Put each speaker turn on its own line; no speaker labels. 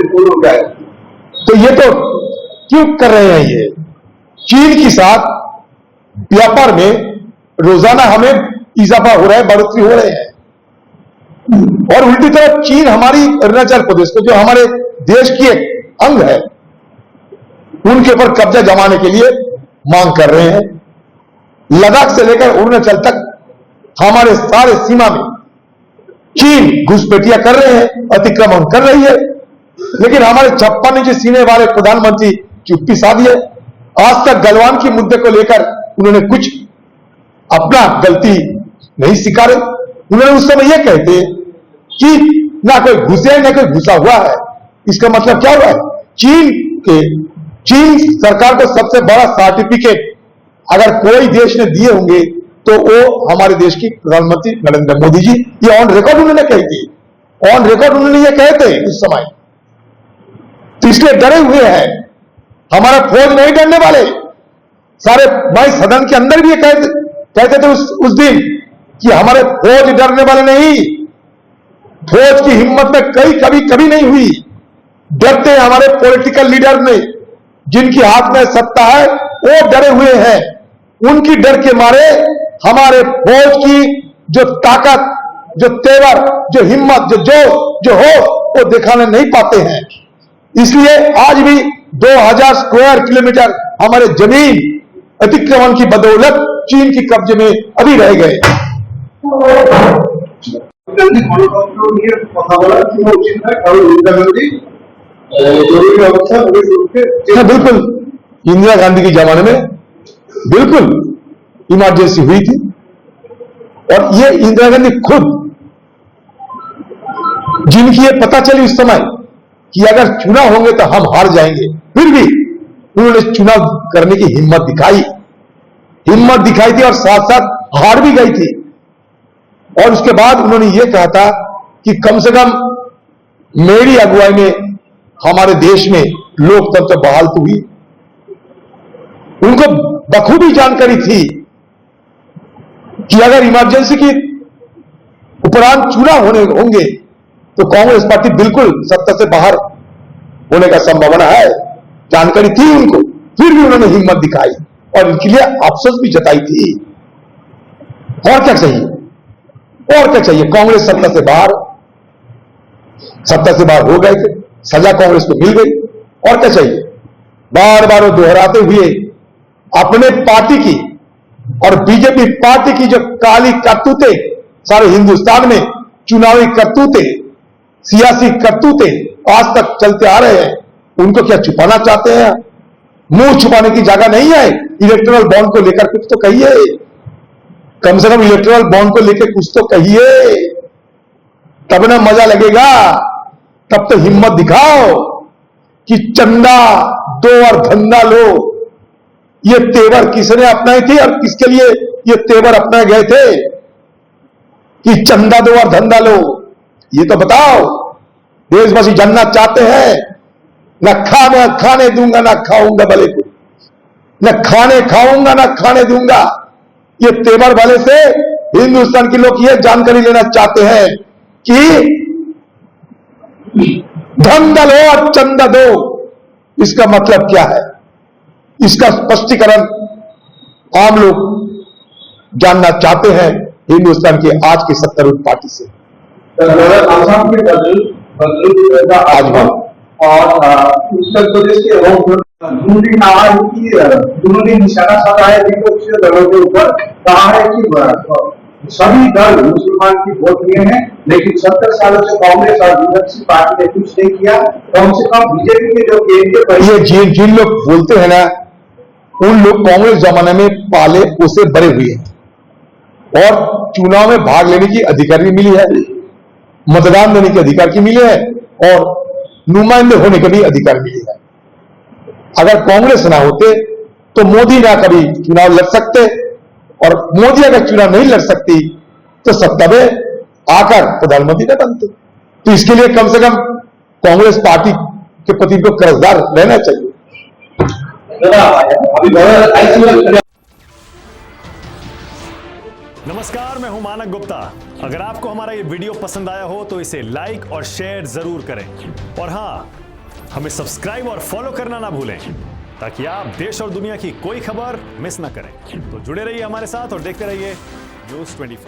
हो जाए।
तो ये तो क्यों कर रहे हैं? ये चीन के साथ व्यापार में रोजाना हमें इजाफा हो रहा है, बढ़ोतरी हो रहे हैं, और उल्टी तरफ चीन हमारी अरुणाचल प्रदेश को, जो हमारे देश की एक अंग है, उनके ऊपर कब्जा जमाने के लिए मांग कर रहे हैं। लद्दाख से लेकर अरुणाचल तक हमारे सारे सीमा में चीन घुसपैठियां कर रहे हैं, अतिक्रमण कर रही है, लेकिन हमारे 56 इंच सीने वाले प्रधानमंत्री चुप्पी साधी है। आज तक गलवान के मुद्दे को लेकर उन्होंने कुछ अपना गलती नहीं स्वीकारे। उन्होंने उस समय यह कहते कि ना कोई घुसे ना कोई घुसा हुआ है। इसका मतलब क्या हुआ है? चीन सरकार को सबसे बड़ा सर्टिफिकेट अगर कोई देश ने दिए होंगे तो वो हमारे देश की प्रधानमंत्री नरेंद्र मोदी जी, ये ऑन रिकॉर्ड उन्होंने कही थी, ऑन रिकॉर्ड उन्होंने ये कहे थे उस समय। तो इसलिए डरे हुए हैं, हमारा फौज नहीं डरने वाले। सारे भाई सदन के अंदर भी ये कहते थे उस दिन कि हमारे फौज डरने वाले नहीं, फौज की हिम्मत में कभी नहीं हुई। डरते हैं हमारे पॉलिटिकल लीडर ने, जिनके हाथ में सत्ता है, वो डरे हुए हैं। उनकी डर के मारे हमारे फौज की जो ताकत, जो तेवर, जो हिम्मत, जो जोश जो हो, वो दिखाने नहीं पाते हैं। इसलिए आज भी 2000 स्क्वायर किलोमीटर हमारे जमीन अतिक्रमण की बदौलत चीन की कब्जे में अभी रह गए। बिल्कुल, इंदिरा गांधी के जमाने में बिल्कुल इमरजेंसी हुई थी, और ये इंदिरा गांधी खुद, जिनकी ये पता चली उस समय कि अगर चुनाव होंगे तो हम हार जाएंगे, फिर भी उन्होंने चुनाव करने की हिम्मत दिखाई थी, और साथ साथ हार भी गई थी। और उसके बाद उन्होंने ये कहा था कि कम से कम मेरी अगुवाई में हमारे देश में लोकतंत्र बहाल तो हुई। उनको बखूबी जानकारी थी कि अगर इमरजेंसी की उपरांत चुनाव होंगे तो कांग्रेस पार्टी बिल्कुल सत्ता से बाहर होने का संभावना है। जानकारी थी उनको, फिर भी उन्होंने हिम्मत दिखाई और इनके लिए अफसोस भी जताई थी। और क्या चाहिए? कांग्रेस सत्ता से बाहर हो गए थे, सजा कांग्रेस को मिल गई। और क्या चाहिए? बार बार वो दोहराते हुए अपने पार्टी की और बीजेपी पार्टी की जो काली करतूतें सारे हिंदुस्तान में, चुनावी करतूतें, सियासी करतूतें आज तक चलते आ रहे हैं, उनको क्या छुपाना चाहते हैं? मुंह छुपाने की जगह नहीं है। इलेक्टोरल बॉन्ड को लेकर कुछ तो कहिए, कम से कम इलेक्टोरल बॉन्ड को लेकर कुछ तो कहिए, तब ना मजा लगेगा। तब तो हिम्मत दिखाओ कि चंदा दो और धंधा लो। ये तेवर किसने अपनाई थी और किसके लिए ये तेवर अपनाए गए थे कि चंदा दो और धंधा लो? ये तो बताओ। देशवासी जानना चाहते हैं। न खाने दूंगा ना खाऊंगा भले को, न खाने खाऊंगा ना खाने दूंगा। ये तेवर वाले से हिंदुस्तान के लोग ये जानकारी लेना चाहते हैं कि धंधा लो और चंदा दो, इसका मतलब क्या है? इसका स्पष्टीकरण आम लोग जानना चाहते हैं हिंदुस्तान के आज की सत्तारूढ़ पार्टी से।
आसाम के बदलू और उत्तर प्रदेश के उन्होंने कहा है कि उन्होंने निशाना साधा है विपक्षी दलों के ऊपर। कहा है कि सभी दल मुसलमान की वोट लिए हैं, लेकिन 70 सालों से कांग्रेस और विपक्षी पार्टी ने कुछ नहीं किया। कम से कम बीजेपी के जो केंद्रीय
जिन लोग बोलते हैं ना, उन लोग कांग्रेस जमाने में पाले उसे बड़े हुए हैं और चुनाव में भाग लेने की अधिकार भी मिली है, मतदान देने के अधिकार की मिली है और नुमाइंदे होने के भी अधिकार मिले है। अगर कांग्रेस ना होते तो मोदी ना कभी चुनाव लड़ सकते, और मोदी अगर चुनाव नहीं लड़ सकती तो सत्ता में आकर प्रधानमंत्री न बनते। तो इसके लिए कम से कम कांग्रेस पार्टी के प्रति को कर्जदार रहना चाहिए।
नमस्कार, मैं हूं मानक गुप्ता। अगर आपको हमारा ये वीडियो पसंद आया हो तो इसे लाइक और शेयर जरूर करें, और हां, हमें सब्सक्राइब और फॉलो करना ना भूलें ताकि आप देश और दुनिया की कोई खबर मिस ना करें। तो जुड़े रहिए हमारे साथ और देखते रहिए News 24।